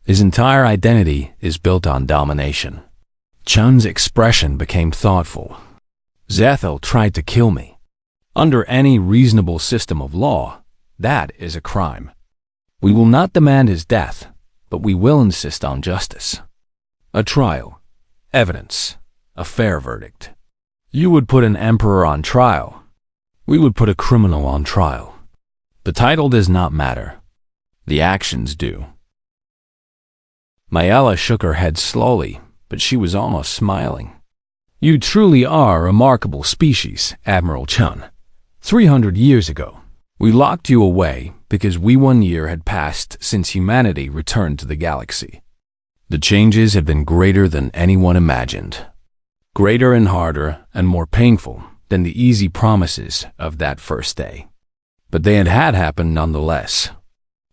His entire identity is built on domination." Chun's expression became thoughtful. "Zethel tried to kill me. Under any reasonable system of law, that is a crime. We will not demand his death, but we will insist on justice. A trial, evidence, a fair verdict. You would put an emperor on trial. We would put a criminal on trial. The title does not matter. The actions do." Mayella shook her head slowly, but she was almost smiling. "You truly are a remarkable species, Admiral Chun. 300 years ago, we locked you away because 1 year had passed since humanity returned to the galaxy. The changes have been greater than anyone imagined. Greater and harder and more painful than the easy promises of that first day. But they had happened nonetheless."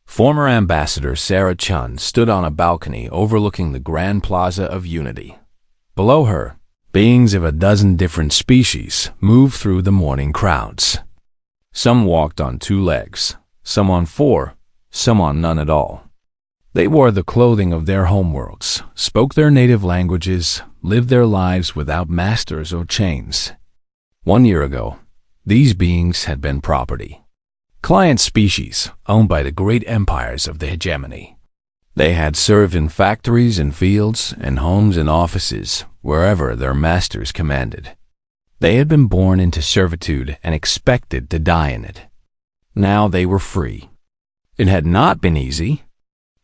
Former Ambassador Sarah Chun stood on a balcony overlooking the Grand Plaza of Unity. Below her, beings of a dozen different species moved through the morning crowds. Some walked on 2 legs, some on 4, some on none at all. They wore the clothing of their homeworlds, spoke their native languages, lived their lives without masters or chains. 1 year ago, these beings had been property. Client species owned by the great empires of the hegemony. They had served in factories and fields and homes and offices wherever their masters commanded. They had been born into servitude and expected to die in it. Now they were free. It had not been easy.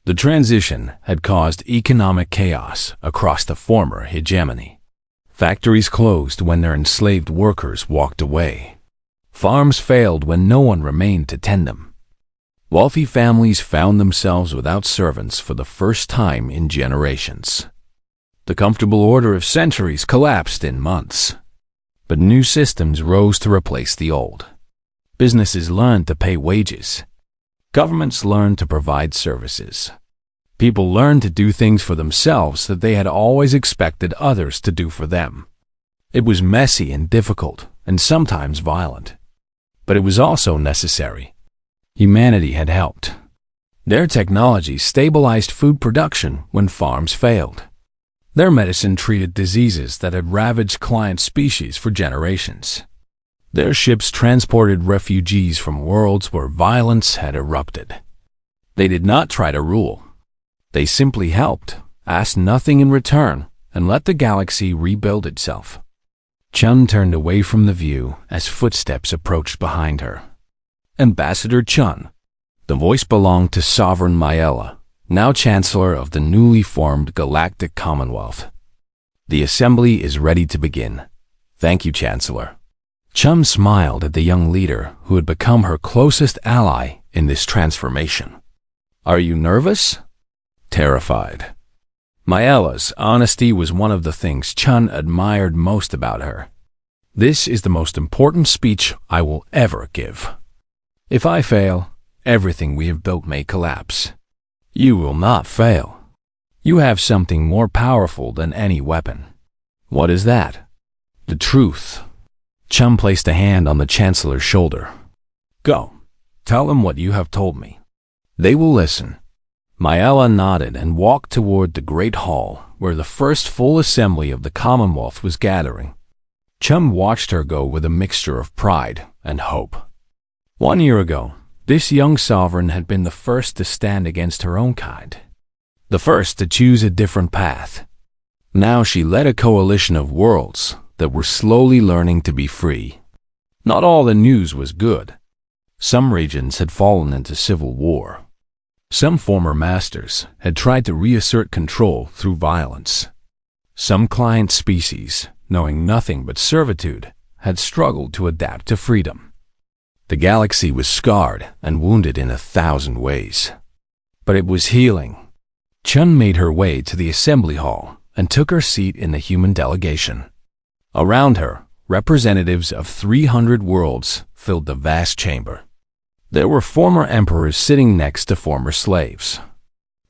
The transition had caused economic chaos across the former hegemony. Factories closed when their enslaved workers walked away. Farms failed when no one remained to tend them. Wealthy families found themselves without servants for the first time in generations. The comfortable order of centuries collapsed in months. But new systems rose to replace the old. Businesses learned to pay wages. Governments learned to provide services. People learned to do things for themselves that they had always expected others to do for them. It was messy and difficult, and sometimes violent. But it was also necessary. Humanity had helped. Their technology stabilized food production when farms failed. Their medicine treated diseases that had ravaged client species for generations. Their ships transported refugees from worlds where violence had erupted. They did not try to rule. They simply helped, asked nothing in return, and let the galaxy rebuild itself. Chun turned away from the view as footsteps approached behind her. Ambassador Chun. The voice belonged to Sovereign Mayella, now Chancellor of the newly formed Galactic Commonwealth. The assembly is ready to begin. Thank you, Chancellor. Chun smiled at the young leader who had become her closest ally in this transformation. Are you nervous? Terrified. Mayella's honesty was one of the things Chun admired most about her. This is the most important speech I will ever give. If I fail, everything we have built may collapse. You will not fail. You have something more powerful than any weapon. What is that? The truth. Chun placed a hand on the Chancellor's shoulder. Go. Tell them what you have told me. They will listen. Mayella nodded and walked toward the great hall where the first full assembly of the Commonwealth was gathering. Chun watched her go with a mixture of pride and hope. 1 year ago, this young sovereign had been the first to stand against her own kind, the first to choose a different path. Now she led a coalition of worlds that were slowly learning to be free. Not all the news was good. Some regions had fallen into civil war. Some former masters had tried to reassert control through violence. Some client species, knowing nothing but servitude, had struggled to adapt to freedom. The galaxy was scarred and wounded in 1,000 ways. But it was healing. Chun made her way to the assembly hall and took her seat in the human delegation. Around her, representatives of 300 worlds filled the vast chamber. There were former emperors sitting next to former slaves.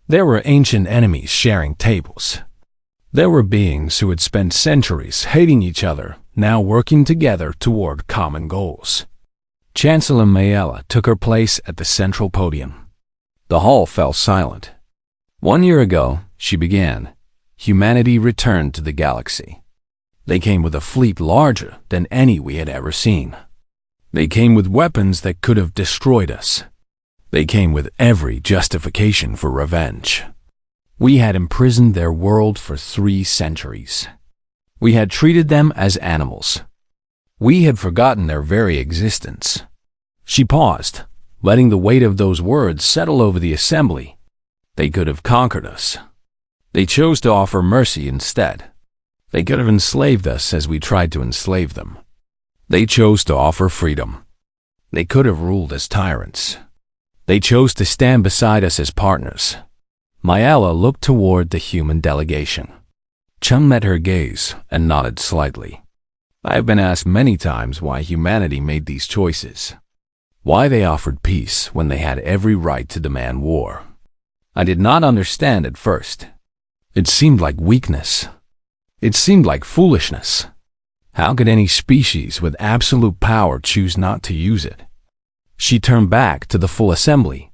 There were ancient enemies sharing tables. There were beings who had spent centuries hating each other, now working together toward common goals. Chancellor Mayella took her place at the central podium. The hall fell silent. 1 year ago, she began, humanity returned to the galaxy. They came with a fleet larger than any we had ever seen. They came with weapons that could have destroyed us. They came with every justification for revenge. We had imprisoned their world for 3 centuries. We had treated them as animals. We had forgotten their very existence. She paused, letting the weight of those words settle over the assembly. They could have conquered us. They chose to offer mercy instead. They could have enslaved us as we tried to enslave them. They chose to offer freedom. They could have ruled as tyrants. They chose to stand beside us as partners. Mayella looked toward the human delegation. Chun met her gaze and nodded slightly. I have been asked many times why humanity made these choices. Why they offered peace when they had every right to demand war. I did not understand at first. It seemed like weakness. It seemed like foolishness. How could any species with absolute power choose not to use it? She turned back to the full assembly.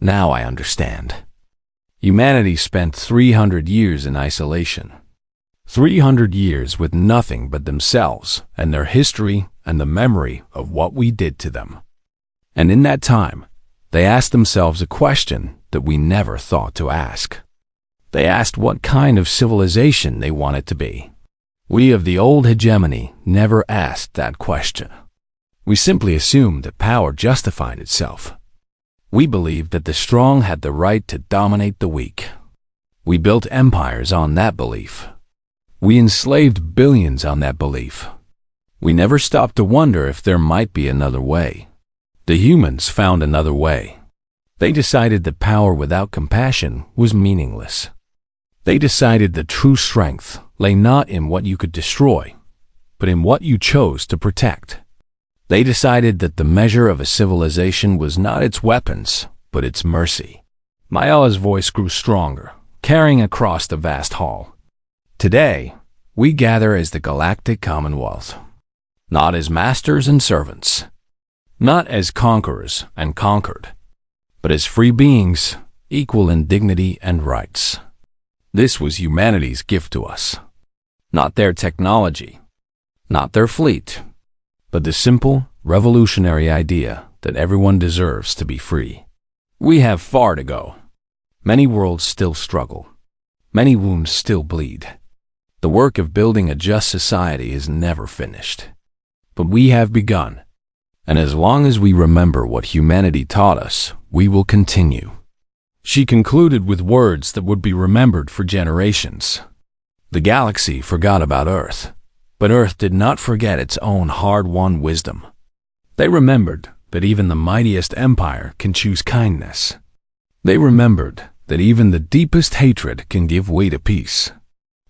Now I understand. Humanity spent 300 years in isolation. 300 years with nothing but themselves and their history and the memory of what we did to them. And in that time, they asked themselves a question that we never thought to ask. They asked what kind of civilization they wanted to be. We of the old hegemony never asked that question. We simply assumed that power justified itself. We believed that the strong had the right to dominate the weak. We built empires on that belief. We enslaved billions on that belief. We never stopped to wonder if there might be another way. The humans found another way. They decided that power without compassion was meaningless. They decided that true strength lay not in what you could destroy, but in what you chose to protect. They decided that the measure of a civilization was not its weapons, but its mercy. Maya's voice grew stronger, carrying across the vast hall. Today, we gather as the Galactic Commonwealth, not as masters and servants, not as conquerors and conquered, but as free beings, equal in dignity and rights. This was humanity's gift to us. Not their technology, not their fleet, but the simple, revolutionary idea that everyone deserves to be free. We have far to go. Many worlds still struggle. Many wounds still bleed. The work of building a just society is never finished. But we have begun. And as long as we remember what humanity taught us, we will continue. She concluded with words that would be remembered for generations. The galaxy forgot about Earth, but Earth did not forget its own hard-won wisdom. They remembered that even the mightiest empire can choose kindness. They remembered that even the deepest hatred can give way to peace.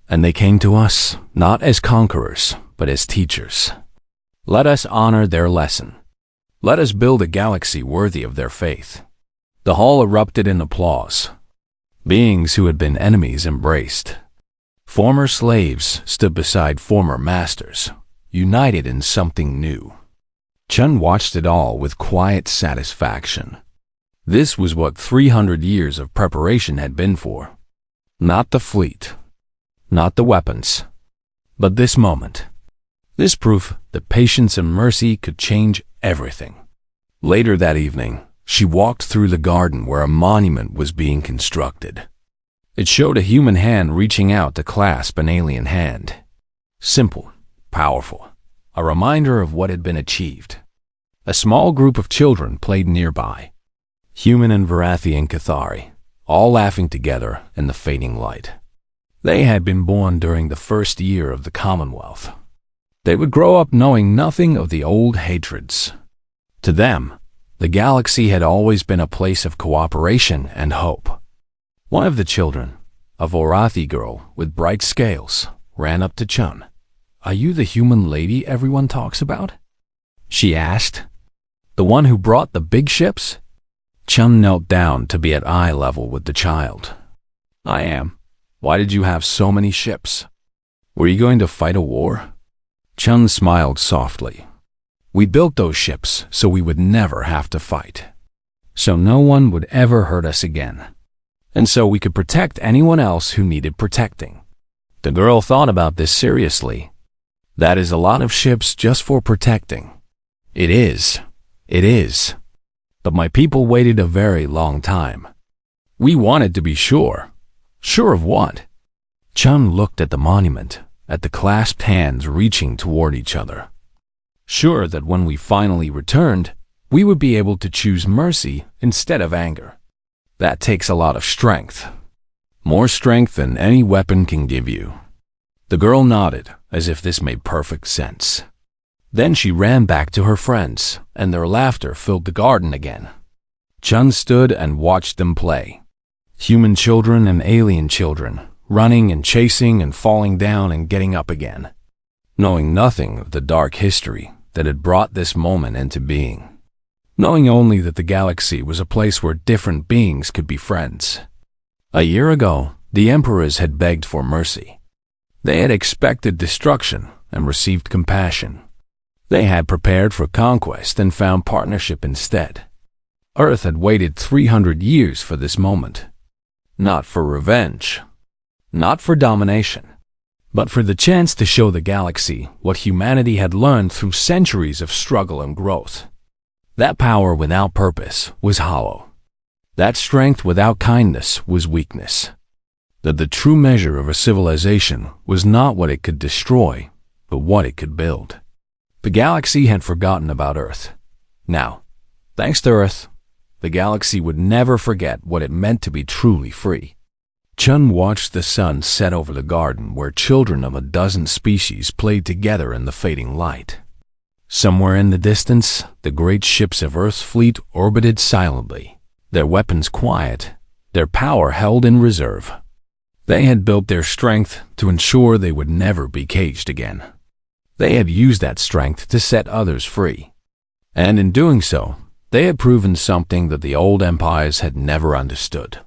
And they came to us not as conquerors, but as teachers. Let us honor their lesson. Let us build a galaxy worthy of their faith. The hall erupted in applause. Beings who had been enemies embraced. Former slaves stood beside former masters, united in something new. Chun watched it all with quiet satisfaction. This was what 300 years of preparation had been for. Not the fleet, not the weapons, but this moment. This proof that patience and mercy could change everything. Later that evening, she walked through the garden where a monument was being constructed. It showed a human hand reaching out to clasp an alien hand. Simple, powerful, a reminder of what had been achieved. A small group of children played nearby. Human and Varathian Cathari, all laughing together in the fading light. They had been born during the first year of the Commonwealth. They would grow up knowing nothing of the old hatreds. To them, the galaxy had always been a place of cooperation and hope. One of the children, a Vorathi girl with bright scales, ran up to Chun. "Are you the human lady everyone talks about?" she asked. "The one who brought the big ships?" Chun knelt down to be at eye level with the child. "I am. Why did you have so many ships? Were you going to fight a war?" Chun smiled softly. "We built those ships so we would never have to fight. So no one would ever hurt us again. And so we could protect anyone else who needed protecting." The girl thought about this seriously. "That is a lot of ships just for protecting." It is. But my people waited a very long time. We wanted to be sure. Sure of what? Chun looked at the monument, at the clasped hands reaching toward each other. Sure that when we finally returned, we would be able to choose mercy instead of anger. That takes a lot of strength. More strength than any weapon can give you. The girl nodded, as if this made perfect sense. Then she ran back to her friends, and their laughter filled the garden again. Chun stood and watched them play. Human children and alien children, running and chasing and falling down and getting up again, knowing nothing of the dark history that had brought this moment into being. Knowing only that the galaxy was a place where different beings could be friends. A year ago, the emperors had begged for mercy. They had expected destruction and received compassion. They had prepared for conquest and found partnership instead. Earth had waited 300 years for this moment. Not for revenge, not for domination, but for the chance to show the galaxy what humanity had learned through centuries of struggle and growth. That power without purpose was hollow. That strength without kindness was weakness. That the true measure of a civilization was not what it could destroy, but what it could build. The galaxy had forgotten about Earth. Now, thanks to Earth, the galaxy would never forget what it meant to be truly free. Chun watched the sun set over the garden where children of a dozen species played together in the fading light. Somewhere in the distance, the great ships of Earth's fleet orbited silently, their weapons quiet, their power held in reserve. They had built their strength to ensure they would never be caged again. They had used that strength to set others free. And in doing so, they had proven something that the old empires had never understood.